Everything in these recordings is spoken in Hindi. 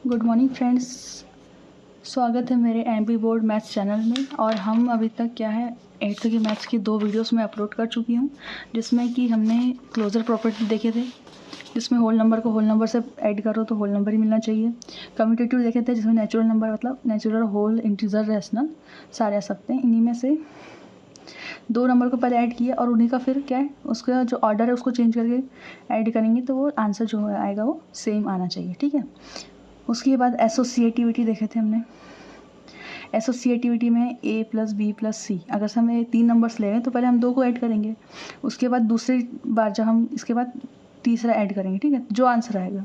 गुड मॉर्निंग फ्रेंड्स, स्वागत है मेरे एमपी बोर्ड मैथ्स चैनल में। और हम अभी तक क्या है 8th की मैथ्स की 2 वीडियोस में अपलोड कर चुकी हूँ, जिसमें कि हमने क्लोजर प्रॉपर्टी देखे थे, जिसमें होल नंबर को होल नंबर से ऐड करो तो होल नंबर ही मिलना चाहिए। कम्यूटेटिव देखे थे, जिसमें नेचुरल नंबर मतलब नेचुरल, होल, इंटीजर, रैशनल सारे आ सकते हैं। इन्हीं में से 2 नंबर को पहले ऐड किया और उन्हीं का फिर क्या है उसका जो ऑर्डर है उसको चेंज करके ऐड करेंगे तो वो आंसर जो आएगा वो सेम आना चाहिए। ठीक है। उसके बाद एसोसिएटिविटी देखे थे हमने। एसोसिएटिविटी में a प्लस बी प्लस सी, अगर से हमें 3 नंबर्स ले रहे हैं तो पहले हम 2 को ऐड करेंगे, उसके बाद दूसरी बार जब हम इसके बाद तीसरा ऐड करेंगे। ठीक है, जो आंसर आएगा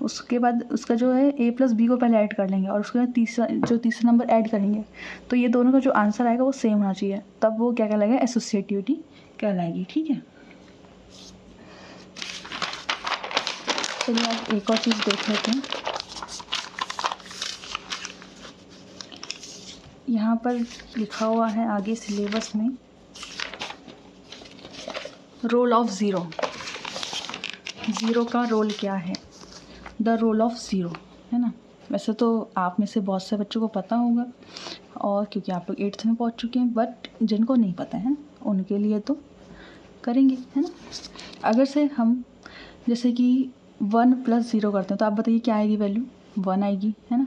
उसके बाद उसका जो है a प्लस बी को पहले ऐड कर लेंगे और उसके बाद तीसरा नंबर ऐड करेंगे, तो ये दोनों का जो आंसर आएगा वो सेम होना चाहिए, तब वो क्या कहलाएगा, एसोसिएटिविटी कहलाएगी। ठीक है, चलिए आप एक और चीज़ देख लेते हैं। यहाँ पर लिखा हुआ है आगे सिलेबस में, रोल ऑफ ज़ीरो। ज़ीरो का रोल क्या है, द रोल ऑफ ज़ीरो, है ना। वैसे तो आप में से बहुत से बच्चों को पता होगा, और क्योंकि आप लोग 8th में पहुँच चुके हैं, बट जिनको नहीं पता है उनके लिए तो करेंगे, है ना। अगर से हम जैसे कि 1 प्लस 0 करते हैं तो आप बताइए क्या आएगी वैल्यू, 1 आएगी, है ना।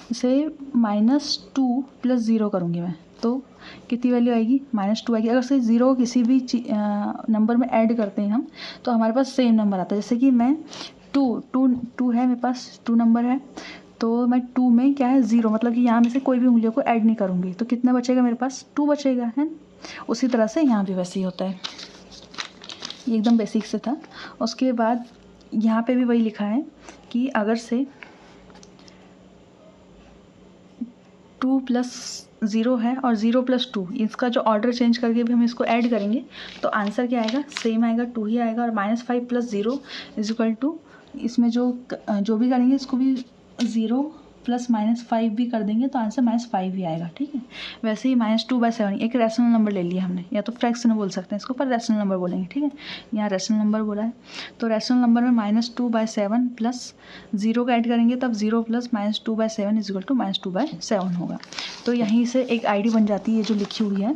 जैसे -2 प्लस 0 करूँगी मैं तो कितनी वैल्यू आएगी, -2 आएगी। अगर से 0 किसी भी नंबर में ऐड करते हैं हम तो हमारे पास सेम नंबर आता है। जैसे कि मैं 2 है, मेरे पास 2 नंबर है, तो मैं 2 में क्या है 0, मतलब कि यहाँ में से कोई भी मूल्यों को ऐड नहीं करूँगी तो कितना बचेगा, मेरे पास 2 बचेगा, है। उसी तरह से यहाँ भी वैसे ही होता है, ये एकदम बेसिक से था। उसके बाद यहाँ पे भी वही लिखा है कि अगर से 2 प्लस 0 है और 0 प्लस 2, इसका जो ऑर्डर चेंज करके भी हम इसको ऐड करेंगे तो आंसर क्या आएगा, सेम आएगा, 2 ही आएगा। और -5 प्लस 0 इज इक्वल टू, इसमें जो भी करेंगे इसको भी 0 प्लस -5 भी कर देंगे तो आंसर -5 ही आएगा। ठीक है, वैसे ही -2/7 एक रैशनल नंबर ले लिया हमने, या तो फ्रैक्शन बोल सकते हैं इसको, पर रैशनल नंबर बोलेंगे। ठीक है, यहाँ रैशनल नंबर बोला है, तो रैशनल नंबर में -2/7 प्लस 0 का ऐड करेंगे तब 0 प्लस -2/7 इज इक्वल टू -2/7 होगा। तो यहीं से एक आईडी बन जाती है जो लिखी हुई है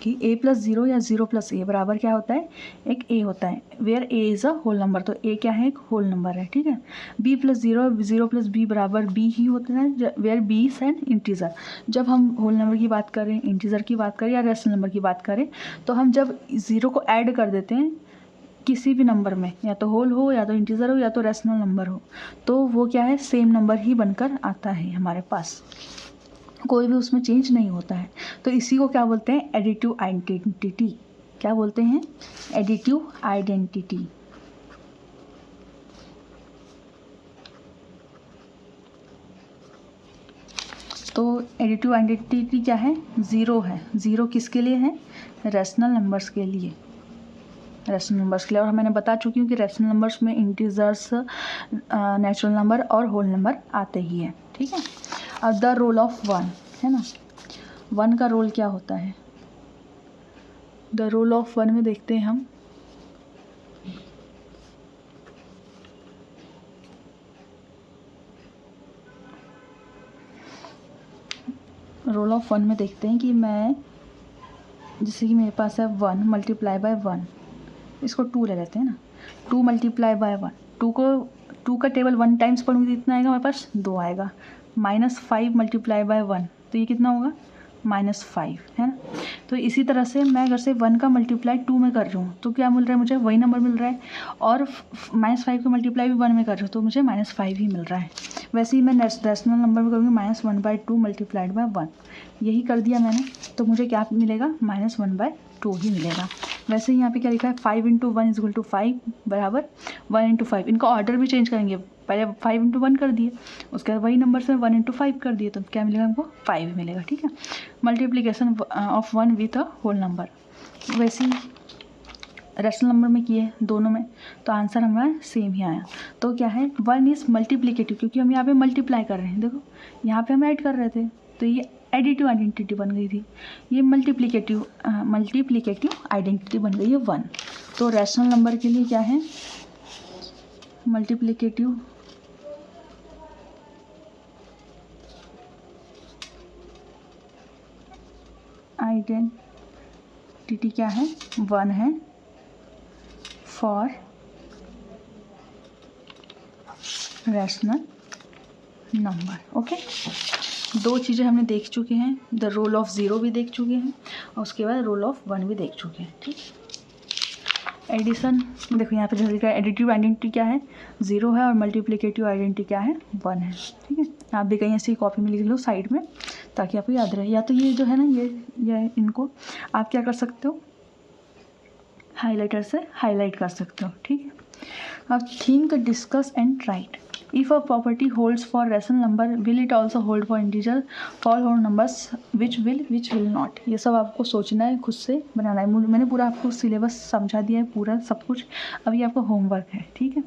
कि a प्लस 0 या 0 प्लस a बराबर क्या होता है, एक a होता है, where a is a whole number, तो a क्या है, एक होल नंबर है। ठीक है, b प्लस 0 प्लस b बराबर b ही होता है, where b is an integer. जब हम होल नंबर की बात करें, इंटीजर की बात करें या रैशनल नंबर की बात करें, तो हम जब 0 को ऐड कर देते हैं किसी भी नंबर में, या तो होल हो या तो इंटीजर हो या तो रैशनल नंबर हो, तो वो क्या है, सेम नंबर ही बनकर आता है हमारे पास, कोई भी उसमें चेंज नहीं होता है। तो इसी को क्या बोलते हैं, एडिटिव आइडेंटिटी। क्या बोलते हैं, एडिटिव आइडेंटिटी। तो एडिटिव आइडेंटिटी क्या है, ज़ीरो है। ज़ीरो किसके लिए है, रैशनल नंबर्स के लिए, रैशनल नंबर्स के लिए। और मैंने बता चुकी हूँ कि रैशनल नंबर्स में इंटीजर्स, नेचुरल नंबर और होल नंबर आते ही हैं। ठीक है, अब द रोल ऑफ 1, है ना, 1 का रोल क्या होता है, द रोल ऑफ 1 में देखते हैं हम, रोल ऑफ 1 में देखते हैं कि मैं, जैसे कि मेरे पास है 1 मल्टीप्लाई बाय 1, इसको 2 ले लेते हैं ना, 2 मल्टीप्लाई बाय 1, 2 का टेबल 1 टाइम्स पढ़ूँगी तो इतना आएगा मेरे पास, 2 आएगा। -5 मल्टीप्लाई बाय 1 तो ये कितना होगा, -5, है ना। तो इसी तरह से मैं अगर से 1 का मल्टीप्लाई 2 में कर रही हूँ तो क्या मिल रहा है मुझे, वही नंबर मिल रहा है, और -5 का मल्टीप्लाई भी 1 में कर रही हूँ तो मुझे -5 ही मिल रहा है। वैसे ही मैं रैशनल नंबर में करूँगी, -1/2 मल्टीप्लाइड बाय 1, यही कर दिया मैंने, तो मुझे क्या मिलेगा, -1/2 ही मिलेगा। वैसे ही यहाँ पे क्या लिखा है, 5 × 1 इज इक्वल टू 5 बराबर 1 × 5, इनका ऑर्डर भी चेंज करेंगे, पहले 5 × 1 कर दिए, उसके बाद वही नंबर से 1 × 5 कर दिए, तो क्या मिलेगा हमको, 5 मिलेगा। ठीक है, multiplication of 1 with a whole number. वैसे ही रैशनल नंबर में किए दोनों में, तो आंसर हमारा सेम ही आया। तो क्या है, 1 इज़ मल्टीप्लिकेटिव, क्योंकि हम यहाँ पे मल्टीप्लाई कर रहे हैं, देखो यहाँ पे हम ऐड कर रहे थे तो ये एडिटिव आइडेंटिटी बन गई थी, ये मल्टीप्लिकेटिव आइडेंटिटी बन गई है 1। तो रैशनल नंबर के लिए क्या है, मल्टीप्लिकेटिव आइडेंटिटी क्या है, 1 है फॉर रैशनल नंबर। ओके, 2 चीज़ें हमने देख चुके हैं, द रोल ऑफ 0 भी देख चुके हैं और उसके बाद रोल ऑफ 1 भी देख चुके हैं। ठीक, एडिशन देखो यहाँ पे जैसे लिखा है, एडिटिव आइडेंटिटी क्या है, 0 है और मल्टीप्लिकेटिव आइडेंटिटी क्या है, 1 है। ठीक है, आप भी कहीं ऐसी कॉपी में लिख लो साइड में ताकि आपको याद रहे। या तो ये जो है ना, ये इनको आप क्या कर सकते हो, हाइलाइटर से हाईलाइट कर सकते हो। ठीक है, अब think, discuss and right. If a property holds for rational number, will it also hold for integer, for whole numbers, which will not? ये सब आपको सोचना है, खुद से बनाना है। मैंने पूरा आपको सिलेबस समझा दिया है, पूरा सब कुछ। अभी आपका होमवर्क है। ठीक है,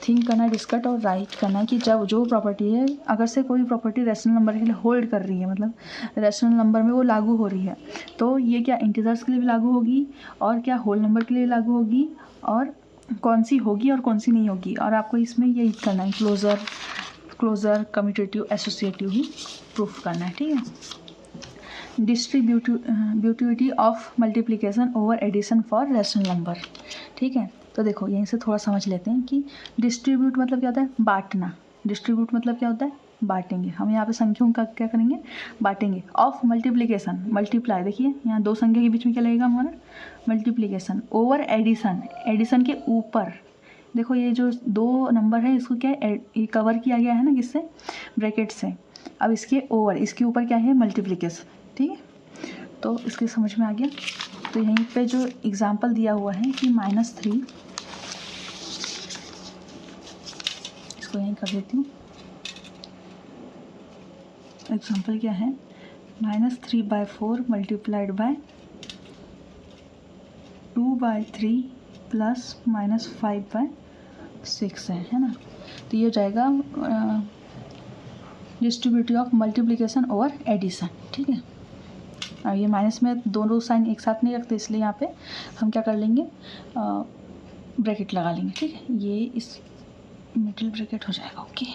थिंक करना, डिस्कस और राइट करना है कि जब जो प्रॉपर्टी है, अगर से कोई प्रॉपर्टी रैशनल नंबर के लिए होल्ड कर रही है, मतलब रैशनल नंबर में वो लागू हो रही है, तो ये क्या इंटीजर्स के लिए भी लागू होगी और क्या होल नंबर के लिए लागू होगी, और कौन सी होगी और कौन सी नहीं होगी। और आपको इसमें यही करना है, क्लोजर कम्यूटेटिव एसोसिएटिव ही प्रूफ करना है। ठीक है, distributivity of multiplication over addition for rational number. ठीक है, तो देखो यहीं से थोड़ा समझ लेते हैं कि डिस्ट्रीब्यूट मतलब क्या होता है, बांटना। डिस्ट्रीब्यूट मतलब क्या होता है, बांटेंगे। हम यहाँ पे संख्याओं का क्या करेंगे, बांटेंगे। ऑफ मल्टीप्लिकेशन, मल्टीप्लाई, देखिए यहाँ 2 संख्या के बीच में क्या लगेगा हमारा, मल्टीप्लिकेशन। ओवर एडिशन, एडिशन के ऊपर, देखो ये जो 2 नंबर है इसको क्या है, ये कवर किया गया है ना किससे, ब्रैकेट से। अब इसके ओवर, इसके ऊपर क्या है, मल्टीप्लिकेशन। ठीक है, तो इसके समझ में आ गया। तो यहीं पे जो एग्जाम्पल दिया हुआ है कि -3, इसको यहीं कर देती हूँ। एग्जाम्पल क्या है, -3/4 मल्टीप्लाइड बाय 2/3 प्लस -5/6 है ना। तो ये हो जाएगा distributive of multiplication over addition. ठीक है, अब ये माइनस में दोनों साइन एक साथ नहीं रखते, इसलिए यहाँ पे हम क्या कर लेंगे, ब्रैकेट लगा लेंगे। ठीक है, ये इस मिडिल ब्रैकेट हो जाएगा। ओके,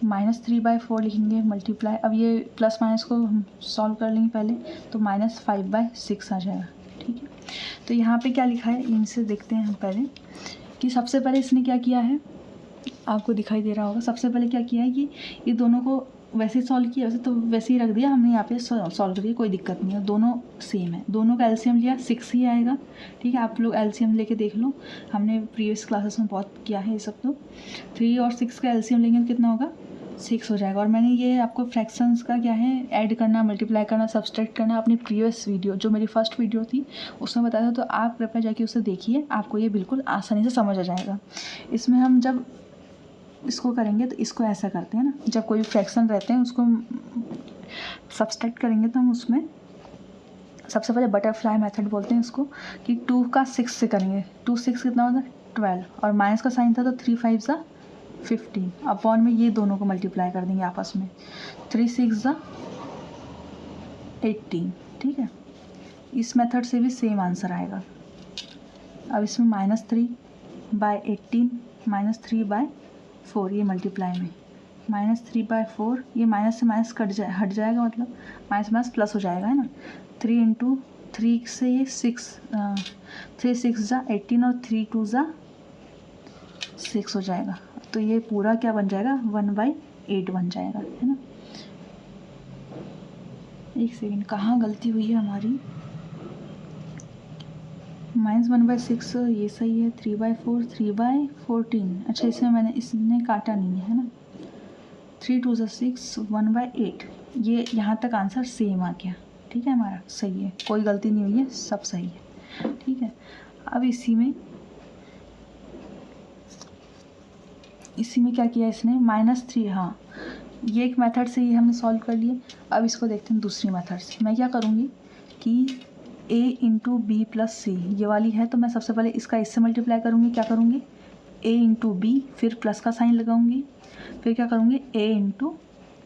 -3/4 लिखेंगे मल्टीप्लाई, अब ये प्लस माइनस को हम सॉल्व कर लेंगे पहले, तो -5/6 आ जाएगा। ठीक है, तो यहाँ पे क्या लिखा है, इनसे देखते हैं हम पहले कि सबसे पहले इसने क्या किया है, आपको दिखाई दे रहा होगा। सबसे पहले क्या किया है कि ये दोनों को वैसे ही सॉल्व किया, वैसे तो वैसे ही रख दिया हमने, यहाँ पे सॉल्व कर दिया, कोई दिक्कत नहीं है, दोनों सेम है। दोनों का एलसीएम लिया 6 ही आएगा। ठीक है, आप लोग एलसीएम लेके देख लो, हमने प्रीवियस क्लासेस में बहुत किया है ये सब। तो 3 और 6 का एलसीएम लेंगे तो कितना होगा, 6 हो जाएगा। और मैंने ये आपको फ्रैक्शंस का क्या है, ऐड करना, मल्टीप्लाई करना, सब्सट्रैक्ट करना, अपनी प्रीवियस वीडियो जो मेरी फर्स्ट वीडियो थी उसमें बताया था, तो आप कृपया जाके उसे देखिए, आपको ये बिल्कुल आसानी से समझ आ जाएगा। इसमें हम जब इसको करेंगे तो इसको ऐसा करते हैं ना, जब कोई फ्रैक्शन रहते हैं उसको सब्सट्रैक्ट करेंगे तो हम उसमें सबसे पहले बटरफ्लाई मेथड बोलते हैं इसको, कि 2 का 6 से करेंगे। 2 6 कितना होता है, 12, और माइनस का साइन था तो 3 5 ज़ा 15, अपॉन में ये दोनों को मल्टीप्लाई कर देंगे आपस में, 3 6 ज़ा 18। ठीक है, इस मेथड से भी सेम आंसर आएगा। अब इसमें -3/18 -3/4, ये मल्टीप्लाई में -3/4, ये माइनस से माइनस हट जाएगा, मतलब माइनस माइनस प्लस हो जाएगा, है ना। 3 × 3 से ये 6, 3 6 ज़ा 18 और 3 2 ज़ा 6 हो जाएगा। तो ये पूरा क्या बन जाएगा, 1/8 बन जाएगा, है ना। एक सेकेंड, कहाँ गलती हुई है हमारी, -1/6 ये सही है, 3/4 3/14, अच्छा इसमें मैंने इसने काटा नहीं है ना। 3 2 ज़ा 6, 1/8, ये यहाँ तक आंसर सेम आ गया। ठीक है, हमारा सही है, कोई गलती नहीं हुई है, सब सही है। ठीक है, अब इसी में क्या किया इसने, -3, हाँ ये एक मेथड से ये हमने सॉल्व कर लिए। अब इसको देखते हैं दूसरी मेथड से। मैं क्या करूँगी कि a × b + c ये वाली है, तो मैं सबसे पहले इसका इससे मल्टीप्लाई करूँगी। क्या करूँगी, a × b, फिर प्लस का साइन लगाऊंगी, फिर क्या करूँगी a ×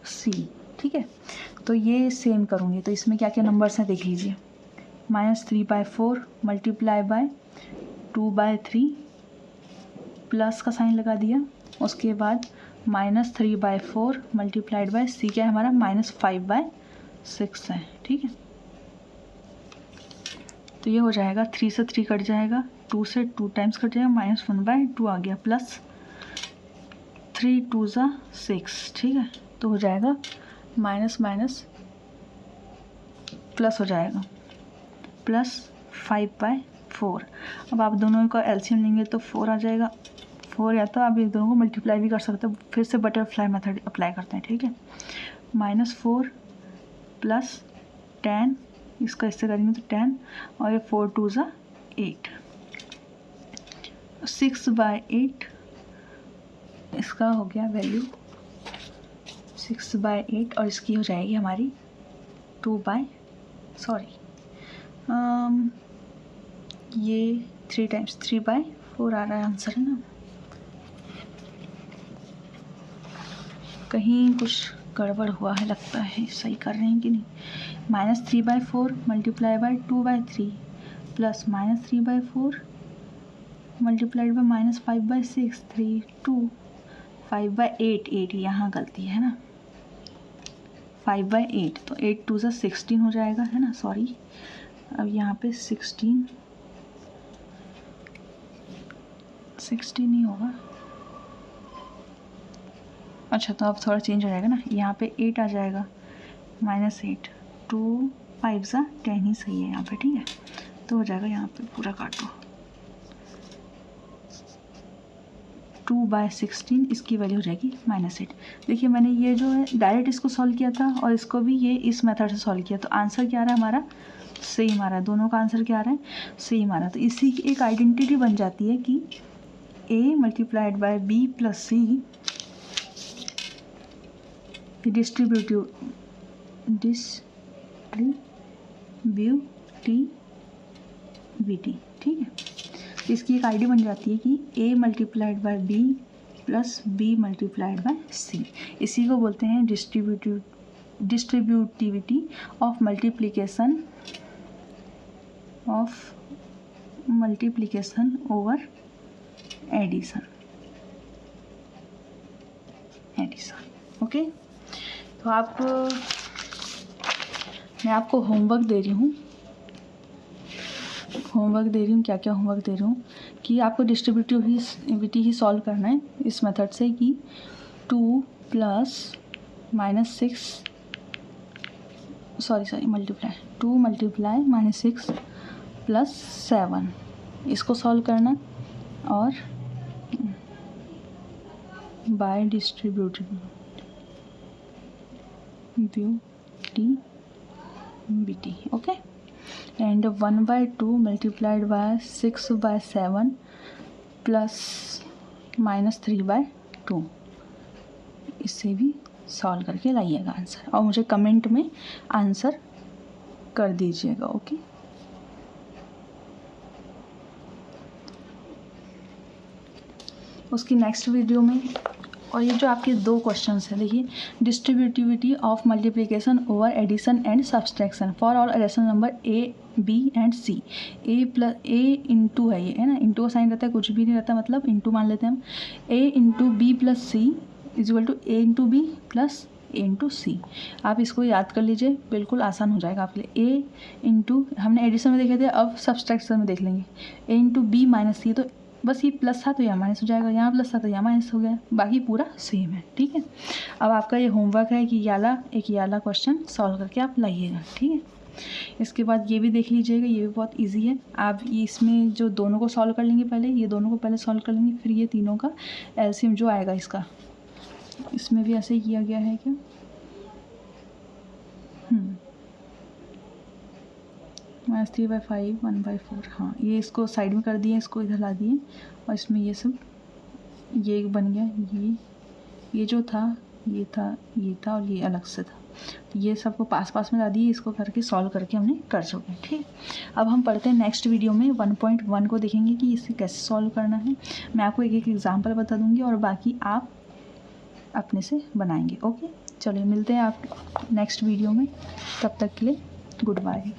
c। ठीक है, तो ये सेम करूँगी। तो इसमें क्या क्या नंबर्स हैं देख लीजिए, -3/4 मल्टीप्लाई बाय 2/3, प्लस का साइन लगा दिया, उसके बाद -3/4 मल्टीप्लाइड बाय c क्या है हमारा, -5/6 है। ठीक है, तो ये हो जाएगा 3 से 3 कट जाएगा, 2 से 2 टाइम्स कट जाएगा, -1/2 आ गया, प्लस 3 2 ज़ा 6, ठीक है। तो हो जाएगा माइनस माइनस प्लस हो जाएगा, +5/4। अब आप दोनों का एलसीएम लेंगे तो 4 आ जाएगा, 4, या तो आप एक दोनों को मल्टीप्लाई भी कर सकते हो, फिर से बटरफ्लाई मेथड अप्लाई करते हैं, ठीक है। -4 + 10, इसका इससे करेंगे तो 10, और ये 4 2 ज़ा 8, 6/8 इसका हो गया वैल्यू 6/8, और इसकी हो जाएगी हमारी ये 3 टाइम्स 3/4 आ रहा है आंसर, है ना। कहीं कुछ गड़बड़ हुआ है लगता है, सही कर रहे हैं कि नहीं। -3/4 × 2/3 प्लस -3/4 मल्टीप्लाइड बाय -5/6 3 2 5/8 8 यहाँ गलती है ना, 5/8, तो 8 2 ज़ा 16 हो जाएगा, है ना, सॉरी। अब यहाँ पे 16 ही होगा, अच्छा तो अब थोड़ा चेंज हो जाएगा ना, यहाँ पे 8 आ जाएगा, -8 2 5 ज़ा 10 ही सही है यहाँ पे, ठीक है। तो हो जाएगा, यहाँ पे पूरा काटो, 2/16 इसकी वैल्यू हो जाएगी -8। देखिए मैंने ये जो है डायरेक्ट इसको सॉल्व किया था और इसको भी ये इस मेथड से सॉल्व किया, तो आंसर क्या आ रहा है हमारा, सेम आ रहा है, दोनों का आंसर क्या आ रहा है, सेम आ रहा है। तो इसी की एक आइडेंटिटी बन जाती है कि A × B + C डिस्ट्रीब्यूटिविटी, ठीक है। इसकी एक आईडी बन जाती है कि A × B + B × C, इसी को बोलते हैं distributivity of multiplication over addition, okay. तो मैं आपको होमवर्क दे रही हूँ, क्या क्या होमवर्क दे रही हूँ कि आपको डिस्ट्रीब्यूटिविटी ही सॉल्व करना है इस मेथड से, कि 2 + -6 मल्टीप्लाई 2 × -6 + 7 इसको सॉल्व करना, और बाय डिस्ट्रीब्यूटिविटी, ओके। एंड 1/2 × 6/7 + -3/2, इससे भी सॉल्व करके लाइएगा आंसर, और मुझे कमेंट में आंसर कर दीजिएगा, ओके। उसकी नेक्स्ट वीडियो में, और ये जो आपके 2 क्वेश्चंस हैं, देखिए, distributivity of multiplication over addition and subtraction for all rational number A B and C, A into है ये, है ना, इंटू का साइन रहता है, कुछ भी नहीं रहता, मतलब इंटू मान लेते हैं हम, A × B + C = A × B + A × C। आप इसको याद कर लीजिए, बिल्कुल आसान हो जाएगा आपके लिए। हमने एडिशन में देखे थे, अब सब्सट्रैक्शन में देख लेंगे। A × B - C, तो बस ये प्लस था तो यहाँ माइनस हो जाएगा, यहाँ प्लस था तो यहाँ माइनस हो गया, बाकी पूरा सेम है, ठीक है। अब आपका ये होमवर्क है कि ये वाला क्वेश्चन सॉल्व करके आप लाइएगा, ठीक है। इसके बाद ये भी देख लीजिएगा, ये भी बहुत इजी है। आप ये इसमें जो दोनों को सॉल्व कर लेंगे, पहले ये दोनों को पहले सॉल्व कर लेंगे, फिर ये तीनों का एलसीएम जो आएगा इसका, इसमें भी ऐसे ही किया गया है क्या, -3/5 1/4, हाँ, ये इसको साइड में कर दिए, इसको इधर ला दिए, और इसमें ये सब ये बन गया, ये जो था ये था और ये अलग से था, ये सबको पास में ला दिए, इसको करके सॉल्व करके हमने कर चुके हैं, ठीक। अब हम पढ़ते हैं नेक्स्ट वीडियो में 1.1 को देखेंगे कि इसे कैसे सॉल्व करना है। मैं आपको एक एग्जाम्पल बता दूंगी और बाकी आप अपने से बनाएंगे, ओके। चलिए मिलते हैं आप नेक्स्ट वीडियो में, तब तक के लिए गुड बाय।